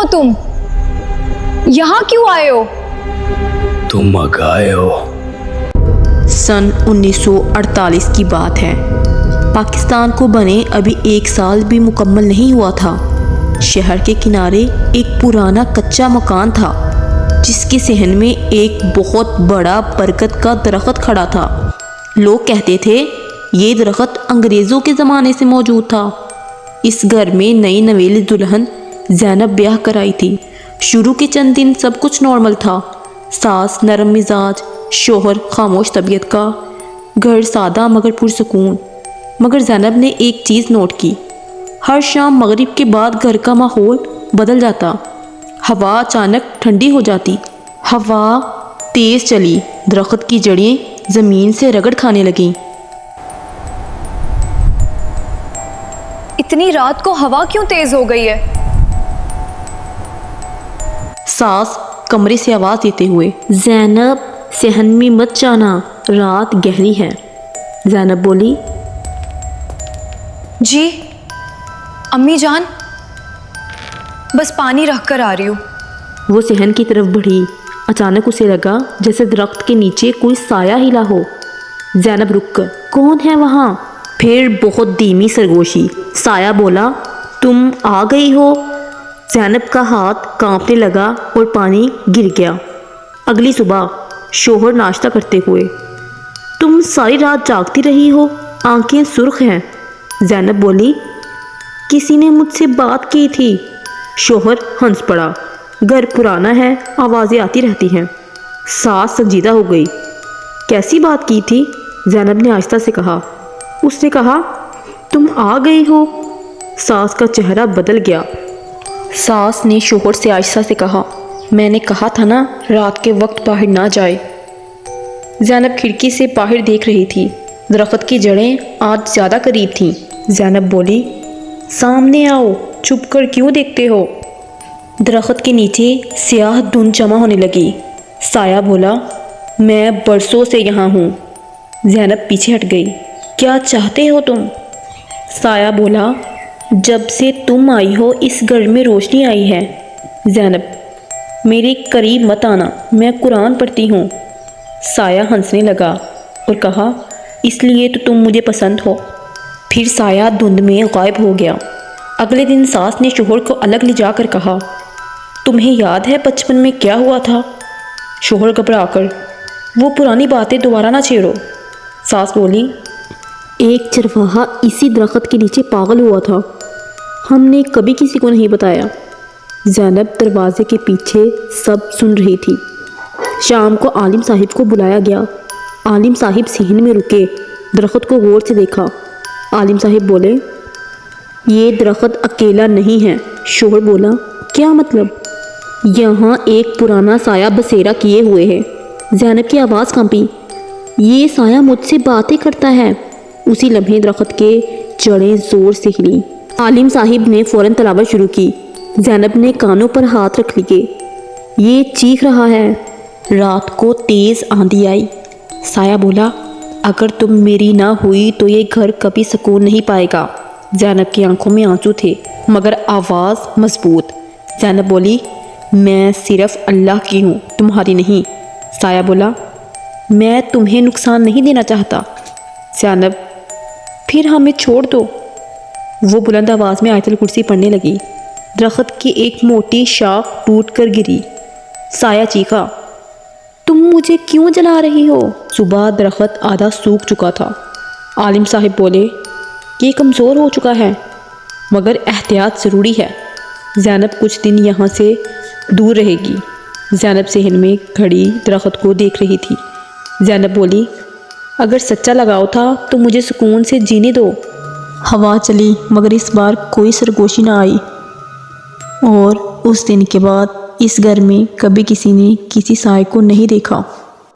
तुम? यहाँ क्यों आए हो? तुम आए हो। सन 1948 की बात है। पाकिस्तान को बने अभी 1 साल भी मुकम्मल नहीं हुआ था। शहर के किनारे एक पुराना कच्चा मकान था जिसके सहन में एक बहुत बड़ा बरगद का दरख्त खड़ा था। लोग कहते थे ये दरख्त अंग्रेज़ों के ज़माने से मौजूद था। इस घर में नई नवेली दुल्हन ज़ैनब ब्याह कराई थी। शुरू के चंद दिन सब कुछ नॉर्मल था। सास नरम मिजाज, शोहर खामोश तबीयत का, घर सादा मगर पुरसकून। मगर ज़ैनब ने एक चीज़ नोट की, हर शाम मगरिब के बाद घर का माहौल बदल जाता। हवा अचानक ठंडी हो जाती, हवा तेज़ चली, दरख्त की जड़ें ज़मीन से रगड़ खाने लगीं। इतनी रात को हवा क्यों तेज हो गई है? सास कमरे से आवाज़ देते हुए, ज़ैनब सहन में मत जाना, रात गहरी है। ज़ैनब बोली, जी अम्मी जान, बस पानी रख कर आ रही हूँ। वो सहन की तरफ बढ़ी। अचानक उसे लगा जैसे दरख्त के नीचे कोई साया हिला हो। ज़ैनब रुक कर, कौन है वहाँ? फिर बहुत धीमी सरगोशी। साया बोला, तुम आ गई हो। ज़ैनब का हाथ कांपने लगा और पानी गिर गया। अगली सुबह शोहर नाश्ता करते हुए, तुम सारी रात जागती रही हो, आंखें सुर्ख हैं। ज़ैनब बोली, किसी ने मुझसे बात की थी। शोहर हंस पड़ा, घर पुराना है, आवाज़ें आती रहती हैं। सास संजीदा हो गई, कैसी बात की थी? ज़ैनब ने आहिस्ता से कहा। उसने कहा, तुम आ गई हो। सास का चेहरा बदल गया। सास ने शोहर से आहिस्ता से कहा, मैंने कहा था ना रात के वक्त बाहर ना जाए। ज़ैनब खिड़की से बाहर देख रही थी। दरख्त की जड़ें आज ज़्यादा करीब थीं। ज़ैनब बोली, सामने आओ, छुप कर क्यों देखते हो? दरख्त के नीचे स्याह धुंध जमा होने लगी। साया बोला, मैं बरसों से यहाँ हूँ। ज़ैनब पीछे हट गई, क्या चाहते हो तुम? साया बोला, जब से तुम आई हो इस घर में रोशनी आई है। ज़ैनब, मेरे करीब मत आना, मैं कुरान पढ़ती हूँ। साया हंसने लगा और कहा, इसलिए तो तुम मुझे पसंद हो। फिर साया धुंध में गायब हो गया। अगले दिन सास ने शोहर को अलग ले जाकर कहा, तुम्हें याद है बचपन में क्या हुआ था? शोहर घबराकर, वो पुरानी बातें दोबारा ना छेड़ो। सास बोली, एक चरवाहा इसी दरख्त के नीचे पागल हुआ था, हमने कभी किसी को नहीं बताया। ज़ैनब दरवाजे के पीछे सब सुन रही थी। शाम को आलिम साहिब को बुलाया गया। आलिम साहिब सहन में रुके, दरख्त को गौर से देखा। आलिम साहिब बोले, ये दरख्त अकेला नहीं है। शोहर बोला, क्या मतलब? यहाँ एक पुराना साया बसेरा किए हुए है। ज़ैनब की आवाज़ कांपी, ये साया मुझसे बातें करता है। उसी लम्हे दरख्त के जड़ें ज़ोर से हिली। आलिम साहिब ने फ़ौरन तलावत शुरू की। ज़ैनब ने कानों पर हाथ रख लिए। ये चीख रहा है। रात को तेज़ आंधी आई। साया बोला, अगर तुम मेरी ना हुई तो ये घर कभी सुकून नहीं पाएगा। ज़ैनब की आंखों में आंसू थे मगर आवाज़ मजबूत। ज़ैनब बोली, मैं सिर्फ अल्लाह की हूँ, तुम्हारी नहीं। साया बोला, मैं तुम्हें नुकसान नहीं देना चाहता। ज़ैनब, फिर हमें छोड़ दो। वो बुलंद आवाज़ में आयतुल कुर्सी पढ़ने लगी। दरख्त की एक मोटी शाख टूट कर गिरी। साया चीखा, तुम मुझे क्यों जला रही हो? सुबह दरख्त आधा सूख चुका था। आलिम साहिब बोले, ये कमज़ोर हो चुका है मगर एहतियात ज़रूरी है। ज़ैनब कुछ दिन यहाँ से दूर रहेगी। ज़ैनब सहन में खड़ी दरख्त को देख रही थी। ज़ैनब बोली, अगर सच्चा लगाव था तो मुझे सुकून से जीने दो। हवा चली मगर इस बार कोई सरगोशी ना आई। और उस दिन के बाद इस घर में कभी किसी ने किसी साए को नहीं देखा।